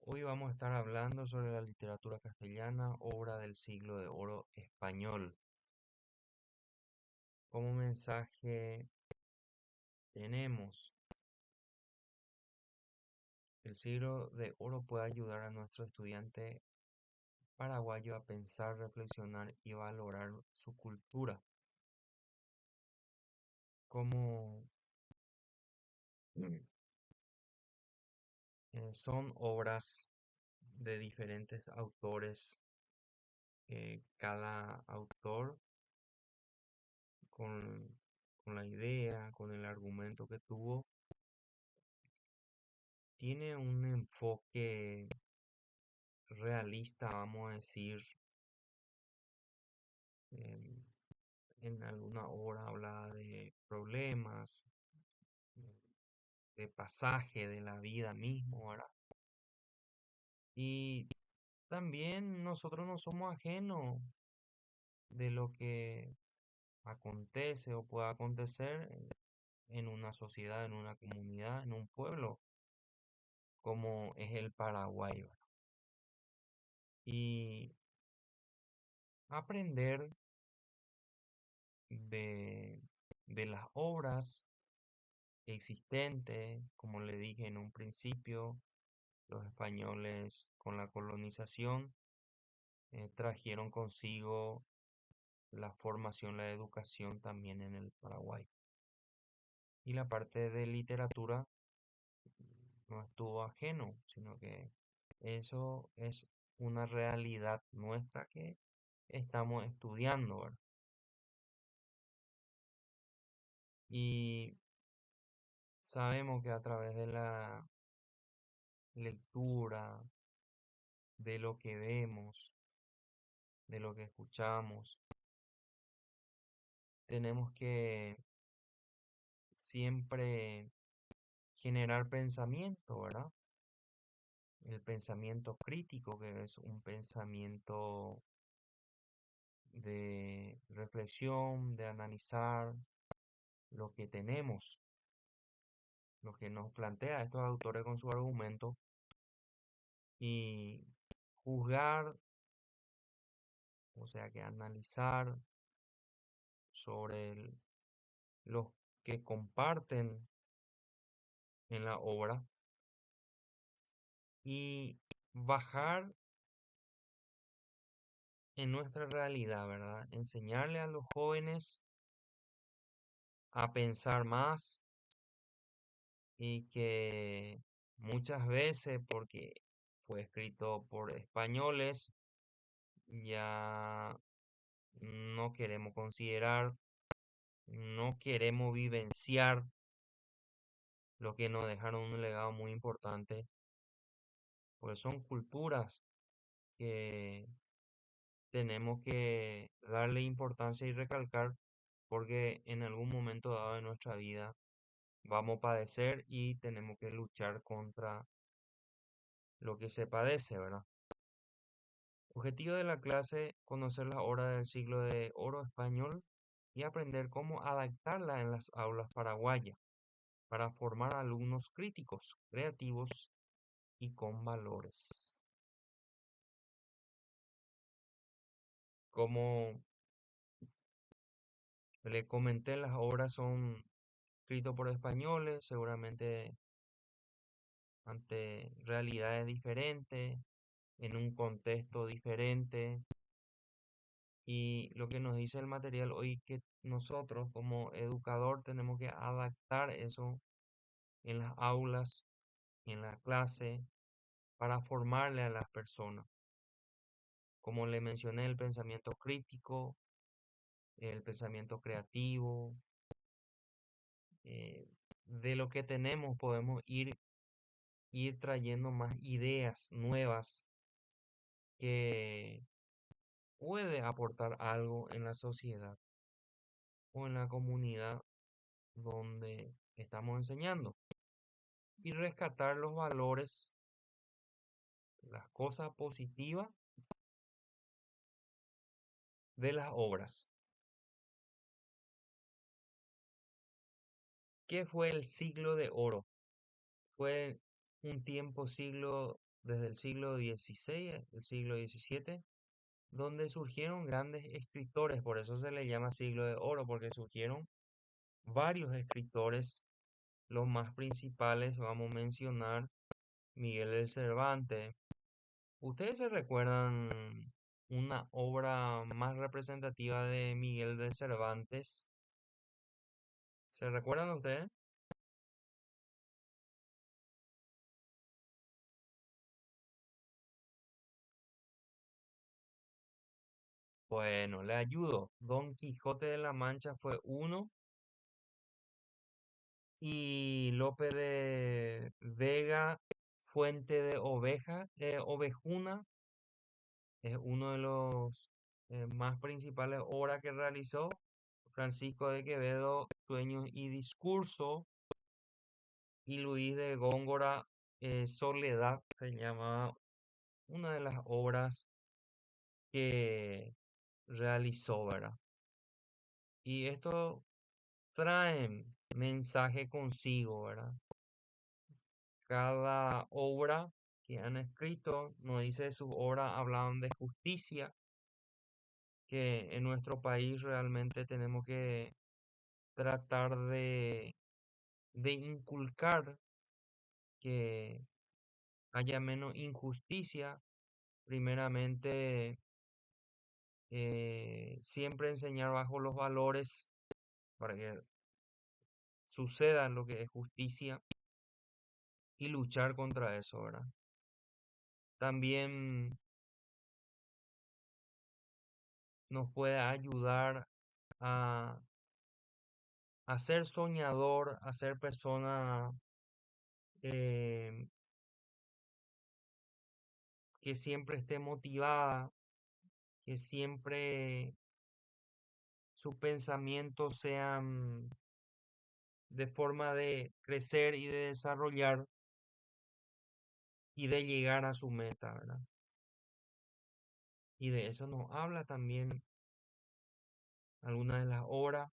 Hoy vamos a estar hablando sobre la literatura castellana, obra del siglo de oro español. Como mensaje tenemos, el siglo de oro puede ayudar a nuestro estudiante paraguayo a pensar, reflexionar y valorar su cultura. Como son obras de diferentes autores, cada autor con, con la idea, con el argumento que tuvo, tiene un enfoque realista, vamos a decir. em, en alguna obra habla de problemas, eh, de pasaje de la vida mismo, ¿verdad? Y también nosotros no somos ajenos de lo que acontece o pueda acontecer en una sociedad, en una comunidad, en un pueblo, como es el Paraguay, ¿verdad? Y aprender de, de las obras existentes, como le dije en un principio, los españoles con la colonización trajeron consigo la formación, la educación también en el Paraguay. Y la parte de literatura no estuvo ajeno, sino que eso es una realidad nuestra que estamos estudiando, ¿verdad? Y sabemos que a través de la lectura, de lo que vemos, de lo que escuchamos, tenemos que siempre generar pensamiento, ¿verdad? El pensamiento crítico, que es un pensamiento de reflexión, de analizar lo que tenemos, lo que nos plantea estos autores con su argumento y juzgar, o sea, que analizar sobre los que comparten en la obra y bajar en nuestra realidad, ¿verdad? Enseñarle a los jóvenes a pensar más y que muchas veces, porque fue escrito por españoles, ya no queremos considerar, no queremos vivenciar lo que nos dejaron un legado muy importante, pues son culturas que tenemos que darle importancia y recalcar porque en algún momento dado de nuestra vida vamos a padecer y tenemos que luchar contra lo que se padece, ¿verdad? Objetivo de la clase, conocer las obras del siglo de oro español y aprender cómo adaptarla en las aulas paraguayas para formar alumnos críticos, creativos y con valores. Como le comenté, las obras son escritas por españoles, seguramente ante realidades diferentes, en un contexto diferente. Y lo que nos dice el material hoy que nosotros como educador tenemos que adaptar eso en las aulas, en la clase, para formarle a las personas. Como le mencioné, el pensamiento crítico, el pensamiento creativo, eh, de lo que tenemos podemos ir trayendo más ideas nuevas que puede aportar algo en la sociedad o en la comunidad donde estamos enseñando y rescatar los valores, las cosas positivas de las obras. ¿Qué fue el siglo de oro? Fue un tiempo, siglo desde el siglo XVI, el siglo XVII, donde surgieron grandes escritores, por eso se le llama siglo de oro, porque surgieron varios escritores, los más principales, vamos a mencionar Miguel de Cervantes. ¿Ustedes se recuerdan una obra más representativa de Miguel de Cervantes? ¿Se recuerdan ustedes? Bueno, le ayudo. Don Quijote de la Mancha fue uno y Lope de Vega, Fuente de Oveja, Ovejuna, es uno de los más principales obras que realizó. Francisco de Quevedo, Sueños y Discurso, y Luis de Góngora, Soledad, se llama una de las obras que realizó, ¿verdad? Y esto trae mensaje consigo, ¿verdad? Cada obra que han escrito, nos dice sus obras hablan de justicia, que en nuestro país realmente tenemos que tratar de inculcar que haya menos injusticia. Primeramente, siempre enseñar bajo los valores para que suceda lo que es justicia y luchar contra eso, ¿verdad? También nos puede ayudar a, a ser soñador, a ser persona eh, que siempre esté motivada, que siempre sus pensamientos sean de forma de crecer y de desarrollar y de llegar a su meta, ¿verdad? Y de eso nos habla también algunas de las obras.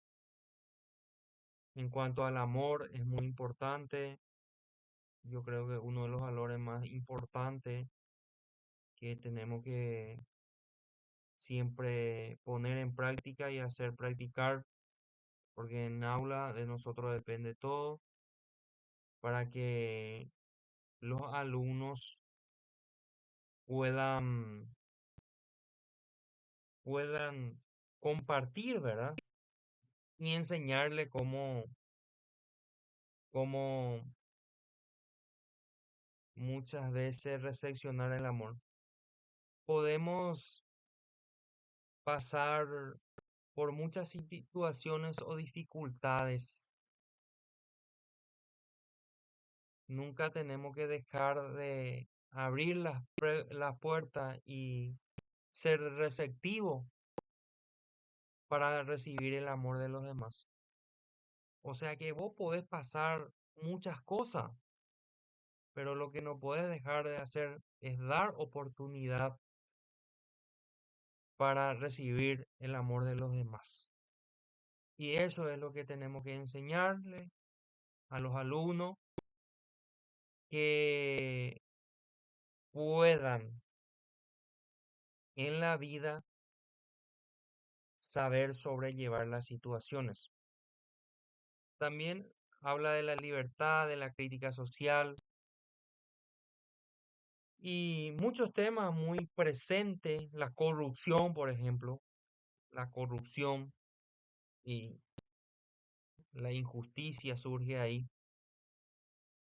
En cuanto al amor, es muy importante. Yo creo que uno de los valores más importantes que tenemos que siempre poner en práctica y hacer practicar, porque en aula de nosotros depende todo, para que los alumnos puedan, puedan compartir, ¿verdad? Y enseñarle cómo muchas veces recepcionar el amor. Podemos pasar por muchas situaciones o dificultades. Nunca tenemos que dejar de abrir las puertas y ser receptivo para recibir el amor de los demás. O sea que vos podés pasar muchas cosas, pero lo que no puedes dejar de hacer es dar oportunidad para recibir el amor de los demás. Y eso es lo que tenemos que enseñarle a los alumnos, que puedan en la vida saber sobrellevar las situaciones. También habla de la libertad, de la crítica social y muchos temas muy presentes, la corrupción, por ejemplo, la corrupción y la injusticia surge ahí.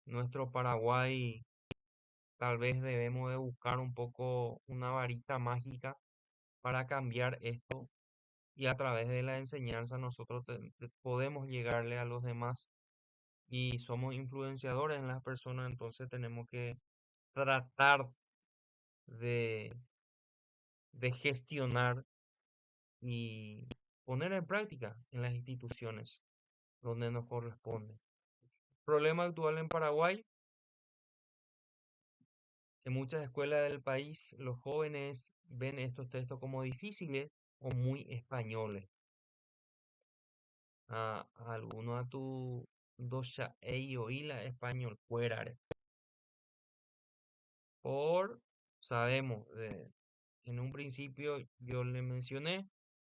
Nuestro Paraguay tal vez debemos de buscar un poco una varita mágica para cambiar esto, y a través de la enseñanza nosotros podemos llegarle a los demás y somos influenciadores en las personas, entonces tenemos que tratar de, de gestionar y poner en práctica en las instituciones donde nos corresponde. Problema actual en Paraguay: en muchas escuelas del país los jóvenes ven estos textos como difíciles o muy españoles. Alguno a tu dosha ei oíla español fuera. Por, sabemos, en un principio yo le mencioné,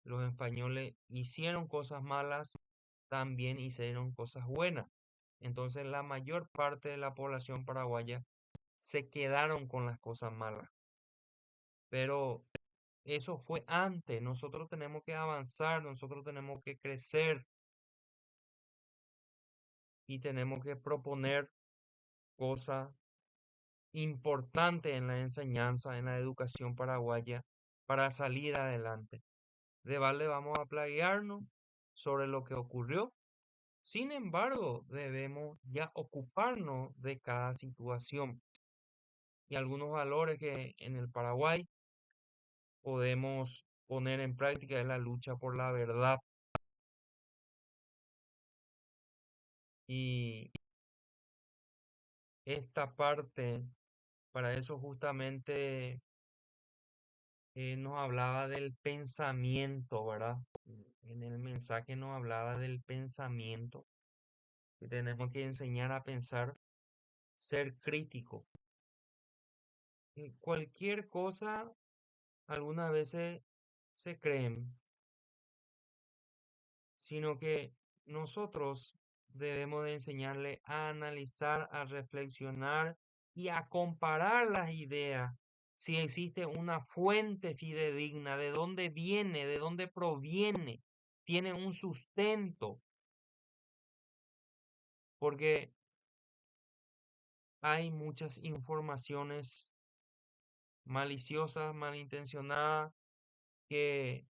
los españoles hicieron cosas malas, también hicieron cosas buenas. Entonces la mayor parte de la población paraguaya se quedaron con las cosas malas. Pero eso fue antes, nosotros tenemos que avanzar, nosotros tenemos que crecer y tenemos que proponer cosas importantes en la enseñanza, en la educación paraguaya para salir adelante. De balde vamos a plagiarnos sobre lo que ocurrió. Sin embargo, debemos ya ocuparnos de cada situación y algunos valores que en el Paraguay podemos poner en práctica es la lucha por la verdad. Y esta parte, para eso justamente nos hablaba del pensamiento, ¿verdad? En el mensaje nos hablaba del pensamiento, que tenemos que enseñar a pensar, ser crítico. Cualquier cosa, algunas veces se creen, sino que nosotros debemos de enseñarle a analizar, a reflexionar y a comparar las ideas. Si existe una fuente fidedigna, de dónde viene, de dónde proviene, tiene un sustento, porque hay muchas informaciones maliciosas, malintencionadas, que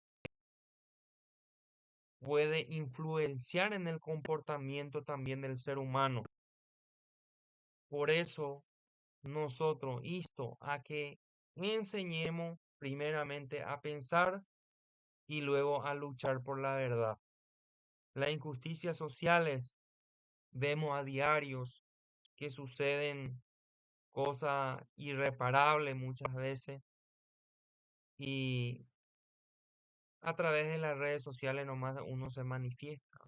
puede influenciar en el comportamiento también del ser humano. Por eso nosotros insto a que enseñemos primeramente a pensar y luego a luchar por la verdad. Las injusticias sociales vemos a diarios que suceden cosas irreparables muchas veces y a través de las redes sociales nomás uno se manifiesta.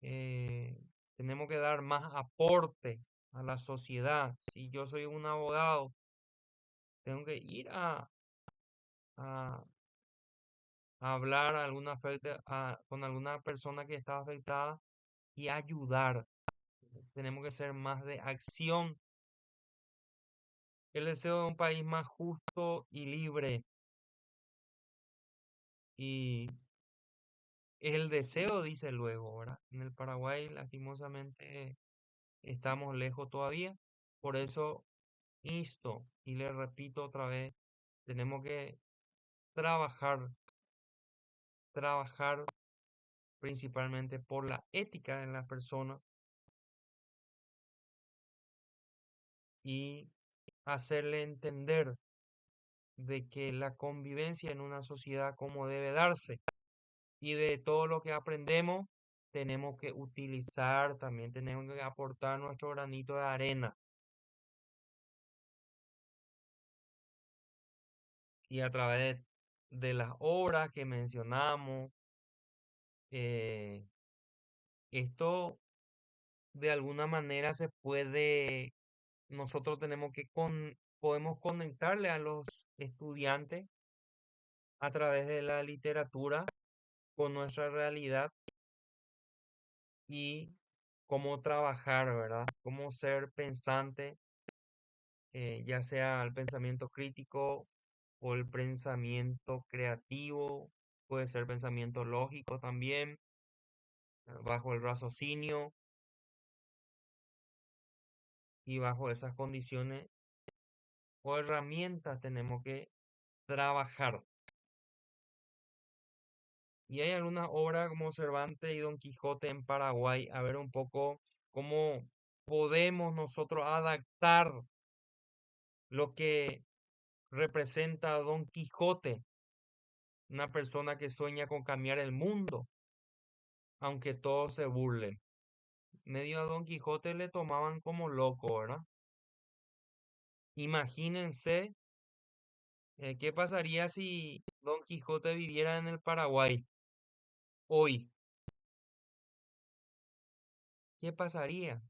eh, Tenemos que dar más aporte a la sociedad. Si yo soy un abogado, tengo que ir a hablar a con alguna persona que está afectada y ayudar. Tenemos que ser más de acción. El deseo de un país más justo y libre. Y el deseo dice luego, ¿verdad? En el Paraguay, lastimosamente, estamos lejos todavía. Por eso insto y le repito otra vez, tenemos que trabajar, trabajar principalmente por la ética en la persona y hacerle entender de que la convivencia en una sociedad como debe darse y de todo lo que aprendemos tenemos que utilizar, también tenemos que aportar nuestro granito de arena y a través de las obras que mencionamos, eh, esto de alguna manera se puede, nosotros tenemos que podemos conectarle a los estudiantes a través de la literatura con nuestra realidad y cómo trabajar, ¿verdad? Cómo ser pensante, ya sea el pensamiento crítico o el pensamiento creativo, puede ser pensamiento lógico también, bajo el raciocinio y bajo esas condiciones o herramientas tenemos que trabajar. Y hay algunas obras como Cervantes y Don Quijote en Paraguay, a ver un poco cómo podemos nosotros adaptar lo que representa a Don Quijote, una persona que sueña con cambiar el mundo, aunque todos se burlen. Medio a Don Quijote le tomaban como loco, ¿verdad? Imagínense qué pasaría si Don Quijote viviera en el Paraguay hoy. ¿Qué pasaría?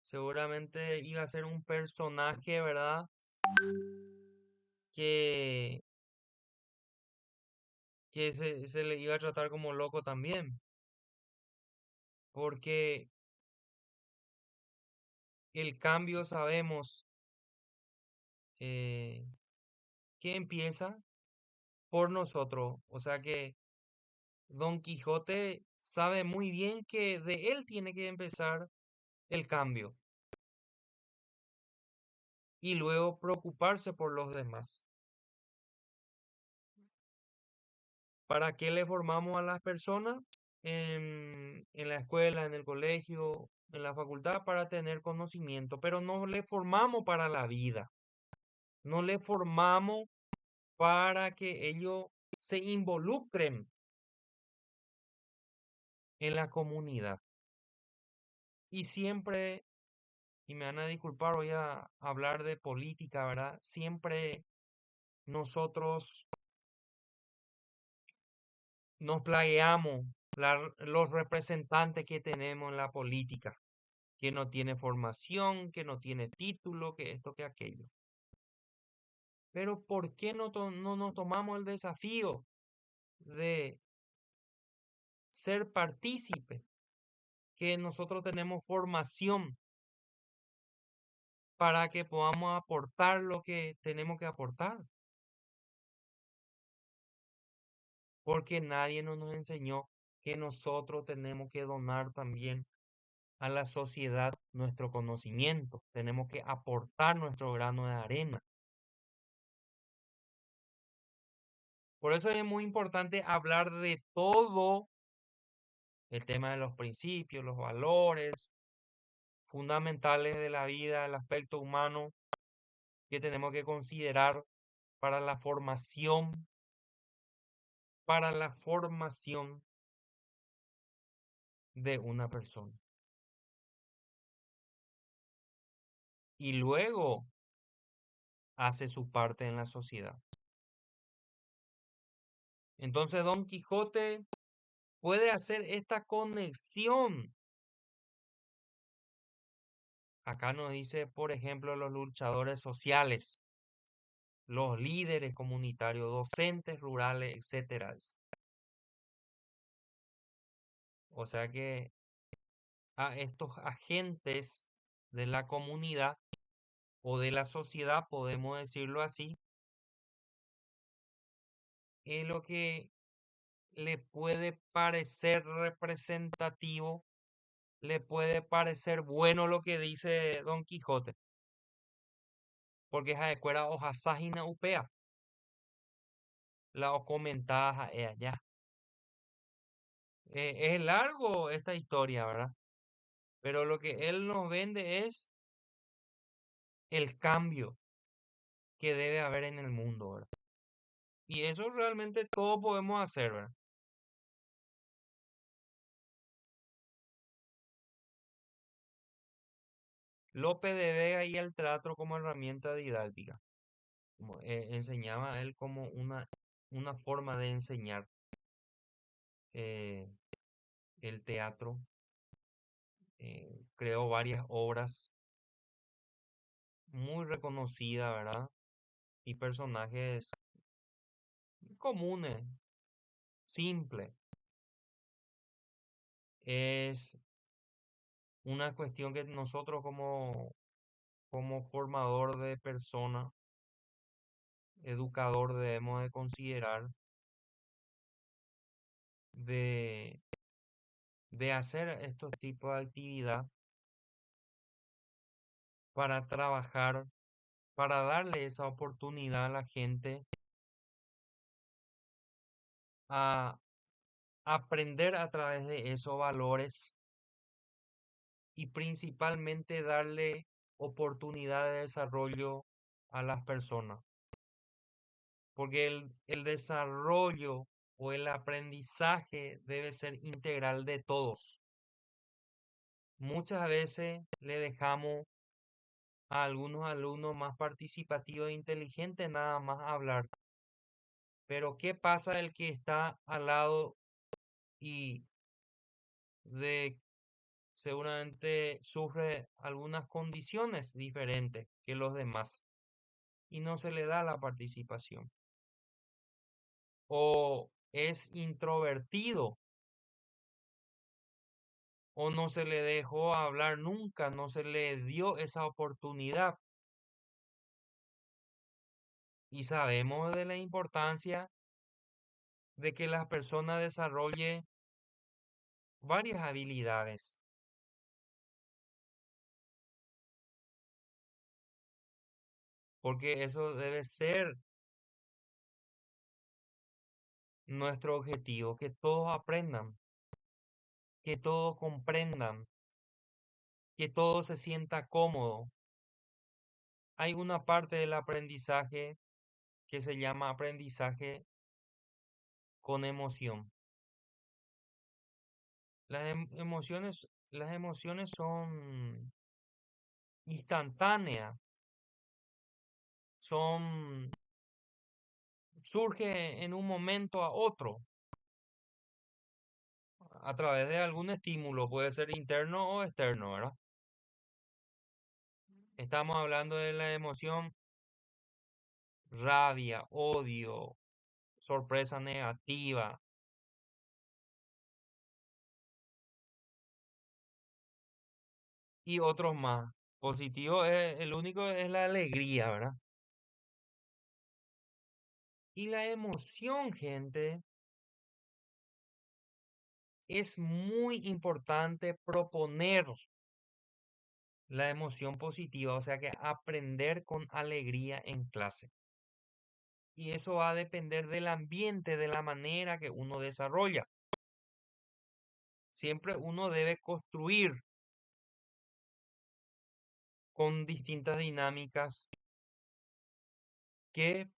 seguramente iba a ser un personaje, ¿verdad? Que, que se le iba a tratar como loco también, porque el cambio sabemos eh, que empieza por nosotros, o sea que Don Quijote sabe muy bien que de él tiene que empezar el cambio y luego preocuparse por los demás. ¿Para qué le formamos a las personas en la escuela, en el colegio, en la facultad? Para tener conocimiento, pero no le formamos para la vida, no le formamos para que ellos se involucren en la comunidad. Y siempre, y me van a disculpar, voy a hablar de política, ¿verdad? Siempre nosotros nos plagueamos los representantes que tenemos en la política, que no tiene formación, que no tiene título, que esto, que aquello. Pero ¿por qué no nos tomamos el desafío de ser partícipe? Que nosotros tenemos formación para que podamos aportar lo que tenemos que aportar, porque nadie nos enseñó que nosotros tenemos que donar también a la sociedad nuestro conocimiento, tenemos que aportar nuestro grano de arena. Por eso es muy importante hablar de todo el tema de los principios, los valores fundamentales de la vida, el aspecto humano que tenemos que considerar para para la formación de una persona. Y luego hace su parte en la sociedad. Entonces Don Quijote puede hacer esta conexión. Acá nos dice, por ejemplo, los luchadores sociales, los líderes comunitarios, docentes rurales, etcétera. O sea que a estos agentes de la comunidad o de la sociedad, podemos decirlo así, es lo que le puede parecer representativo, le puede parecer bueno lo que dice Don Quijote, porque es adecuera hoja ságina upea, la o comentada allá. Es largo esta historia, ¿verdad? Pero lo que él nos vende es el cambio que debe haber en el mundo, ¿verdad? Y eso realmente todo podemos hacer, ¿verdad? Lope de Vega y el teatro como herramienta didáctica. Enseñaba a él como una forma de enseñar eh, el teatro. Creó varias obras muy reconocidas, ¿verdad? Y personajes comunes, simples. Es una cuestión que nosotros como formador de persona, educador, debemos de considerar de, de hacer estos tipos de actividad para trabajar, para darle esa oportunidad a la gente a aprender a través de esos valores y principalmente darle oportunidad de desarrollo a las personas. Porque el desarrollo o el aprendizaje debe ser integral de todos. Muchas veces le dejamos a algunos alumnos más participativos e inteligentes nada más hablar. Pero ¿qué pasa el que está al lado y de seguramente sufre algunas condiciones diferentes que los demás y no se le da la participación. O es introvertido o no se le dejó hablar nunca, no se le dio esa oportunidad. Y sabemos de la importancia de que la persona desarrolle varias habilidades, porque eso debe ser nuestro objetivo, que todos aprendan, que todos comprendan, que todo se sienta cómodo. Hay una parte del aprendizaje que se llama aprendizaje con emoción. Las emociones son instantáneas, son, surge en un momento a otro a través de algún estímulo, puede ser interno o externo, ¿verdad? Estamos hablando de la emoción rabia, odio, sorpresa negativa y otros más. Positivo es, el único es la alegría, ¿verdad? Y la emoción, gente, es muy importante proponer la emoción positiva, o sea que aprender con alegría en clase. Y eso va a depender del ambiente, de la manera que uno desarrolla. Siempre uno debe construir con distintas dinámicas que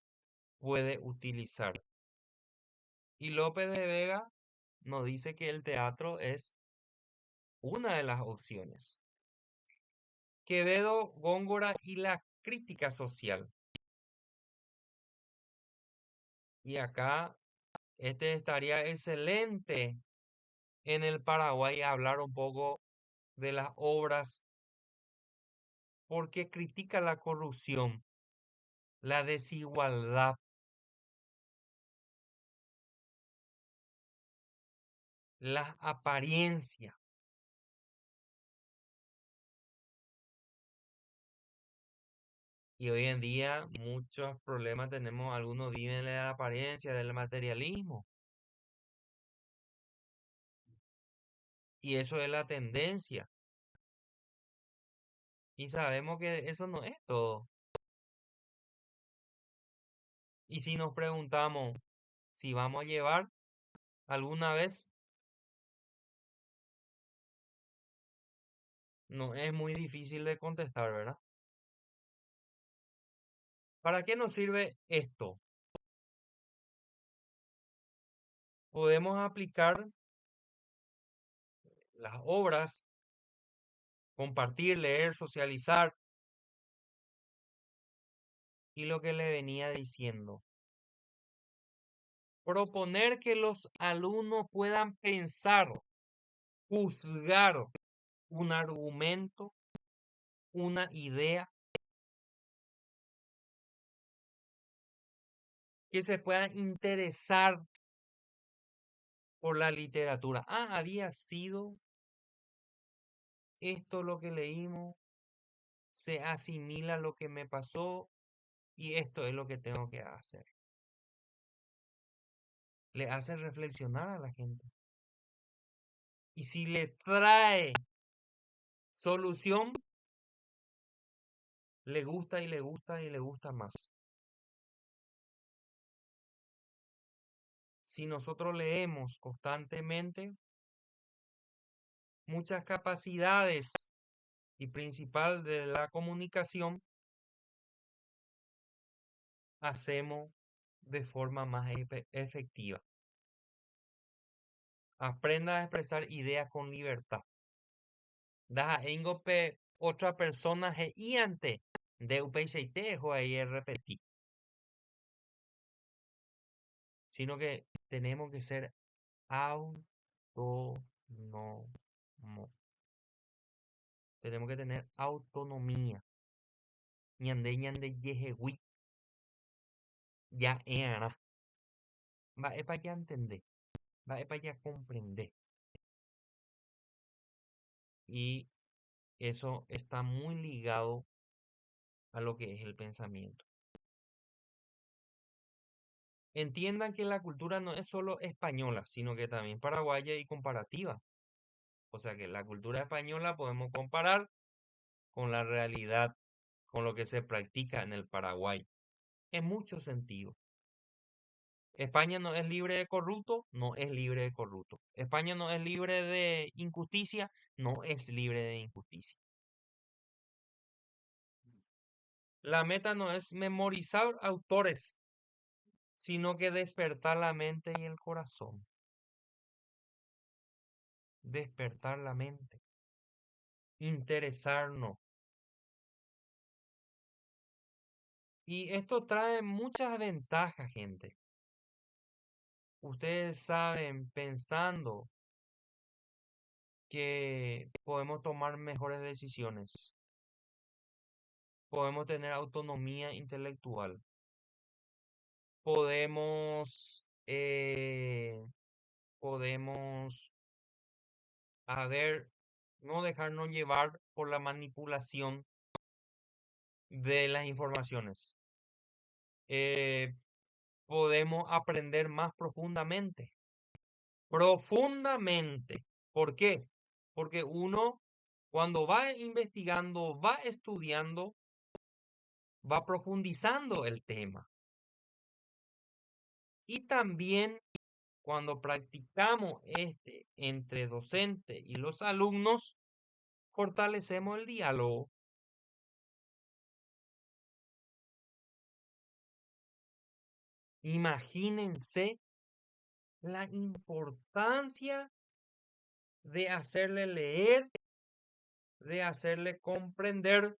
puede utilizar. Y López de Vega nos dice que el teatro es una de las opciones. Quevedo, Góngora y la crítica social. Y acá este estaría excelente en el Paraguay hablar un poco de las obras porque critica la corrupción, la desigualdad las apariencias. Y hoy en día muchos problemas tenemos, algunos viven de la apariencia, del materialismo. Y eso es la tendencia. Y sabemos que eso no es todo. Y si nos preguntamos si vamos a llevar alguna vez, no es muy difícil de contestar, ¿verdad? ¿Para qué nos sirve esto? Podemos aplicar las obras, compartir, leer, socializar y lo que le venía diciendo. Proponer que los alumnos puedan pensar, juzgar un argumento, una idea, que se puedan interesar por la literatura. Ah, había sido esto lo que leímos, se asimila a lo que me pasó y esto es lo que tengo que hacer. Le hace reflexionar a la gente. Y si le trae solución, le gusta y le gusta y le gusta más. Si nosotros leemos constantemente, muchas capacidades y principal de la comunicación hacemos de forma más efectiva. Aprenda a expresar ideas con libertad. Deja engope otra persona y ante de UPCT o ahí repetir. Sino que tenemos que ser autónomos. Tenemos que tener autonomía. Ñande ñande yejegui, ya era. Va es para ya entender, va es para ya comprender. Y eso está muy ligado a lo que es el pensamiento. Entiendan que la cultura no es solo española, sino que también paraguaya y comparativa. O sea que la cultura española podemos comparar con la realidad, con lo que se practica en el Paraguay, en muchos sentidos. España no es libre de corrupto, no es libre de corrupto. España no es libre de injusticia, no es libre de injusticia. La meta no es memorizar autores, sino que despertar la mente y el corazón. Despertar la mente, interesarnos. Y esto trae muchas ventajas, gente. Ustedes saben, pensando que podemos tomar mejores decisiones, podemos tener autonomía intelectual, podemos, podemos, a ver, no dejarnos llevar por la manipulación de las informaciones. Eh, podemos aprender más profundamente. Profundamente. ¿Por qué? Porque uno, cuando va investigando, va estudiando, va profundizando el tema. Y también cuando practicamos este entre docente y los alumnos, fortalecemos el diálogo. Imagínense la importancia de hacerle leer, de hacerle comprender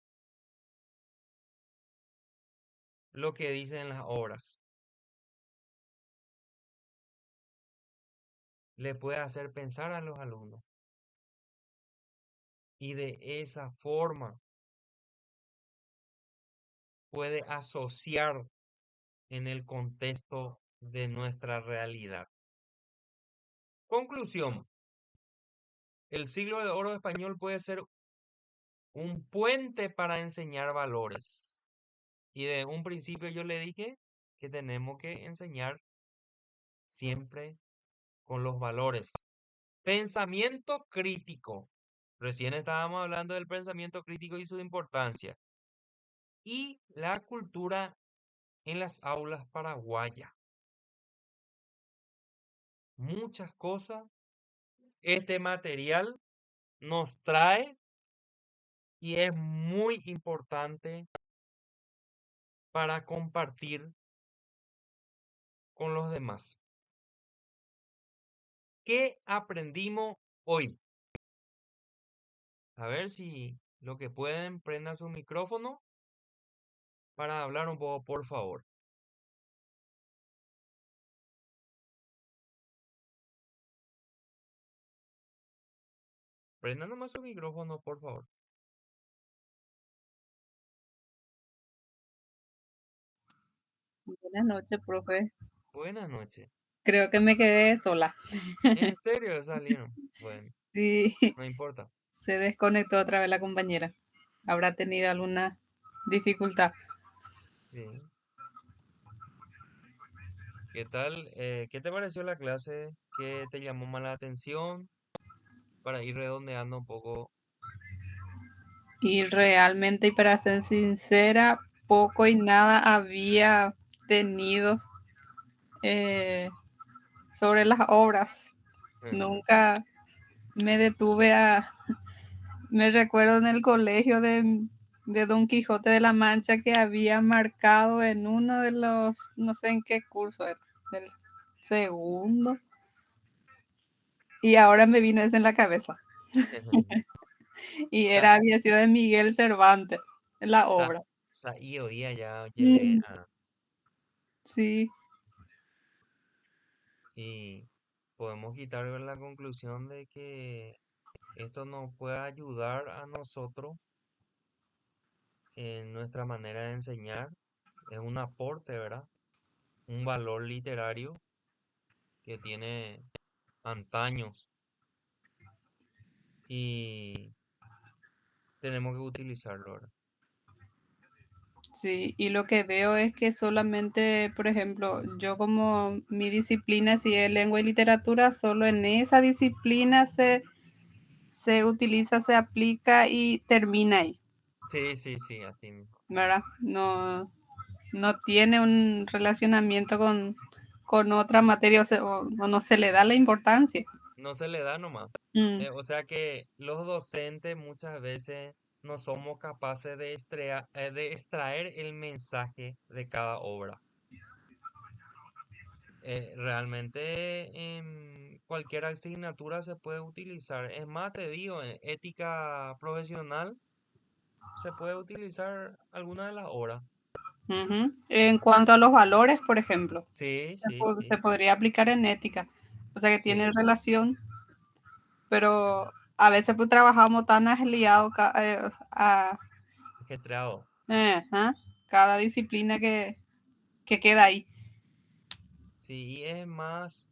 lo que dicen las obras. Le puede hacer pensar a los alumnos. Y de esa forma puede asociar en el contexto de nuestra realidad. Conclusión. El siglo de oro español puede ser un puente para enseñar valores. Y de un principio yo le dije que tenemos que enseñar siempre con los valores. Pensamiento crítico. Recién estábamos hablando del pensamiento crítico y su importancia. Y la cultura en las aulas paraguayas. Muchas cosas este material nos trae y es muy importante para compartir con los demás. ¿Qué aprendimos hoy? A ver si lo que pueden prendan su micrófono para hablar un poco, por favor. Prendan nomás su micrófono, por favor. Buenas noches, profe. Buenas noches. Creo que me quedé sola. ¿En serio salieron? Bueno, Sí, no importa. se desconectó otra vez la compañera. Habrá tenido alguna dificultad. Sí. ¿Qué tal? ¿Qué te pareció la clase? ¿Qué te llamó más la atención? Para ir redondeando un poco. Y realmente, y para ser sincera, poco y nada había tenido eh, sobre las obras. Nunca me detuve a... Me recuerdo en el colegio de Don Quijote de la Mancha que había marcado en uno de los, no sé en qué curso era, del segundo. Y ahora me vino eso en la cabeza. Y Sa, era, había sido de Miguel Cervantes, la sa, obra. y oía ya, Mm, sí, y podemos quitar la conclusión de que Esto nos puede ayudar a nosotros en nuestra manera de enseñar. Es un aporte, ¿verdad? Un valor literario que tiene antaños y tenemos que utilizarlo, ¿verdad? Sí, y lo que veo es que solamente, por ejemplo, yo como mi disciplina si es lengua y literatura, solo en esa disciplina se utiliza, se aplica y termina ahí, Sí, sí, sí, así mismo. ¿verdad? No, no tiene un relacionamiento con otra materia o no se le da la importancia. No se le da nomás. Mm, O sea que los docentes muchas veces no somos capaces de extraer el mensaje de cada obra. Realmente en cualquier asignatura se puede utilizar. Es más, te digo, en ética profesional se puede utilizar alguna de las obras. ujú. En cuanto a los valores, por ejemplo, Sí, sí, se sí, podría aplicar en ética, o sea que tiene sí, relación, pero a veces pues trabajamos tan liados ajetreado. ajá, cada disciplina que queda ahí. Sí, y es más,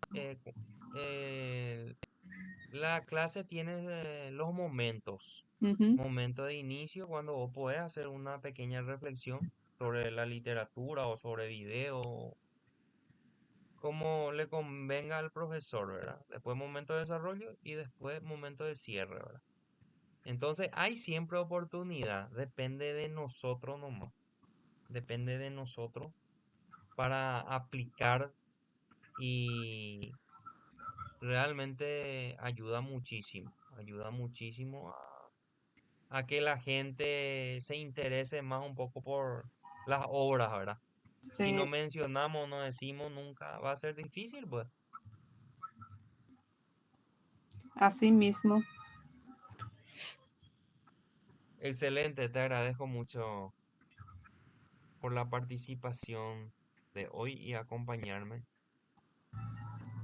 la clase tiene los momentos. Ujú, Momento de inicio cuando vos podés hacer una pequeña reflexión sobre la literatura o sobre video, como le convenga al profesor, ¿verdad? Después momento de desarrollo y después momento de cierre, ¿verdad? Entonces hay siempre oportunidad, depende de nosotros nomás, depende de nosotros para aplicar y realmente ayuda muchísimo a que la gente se interese más un poco por las obras, ¿verdad? Si sí, no mencionamos, no decimos nunca, va a ser difícil, pues. así mismo. Excelente, te agradezco mucho por la participación de hoy y acompañarme.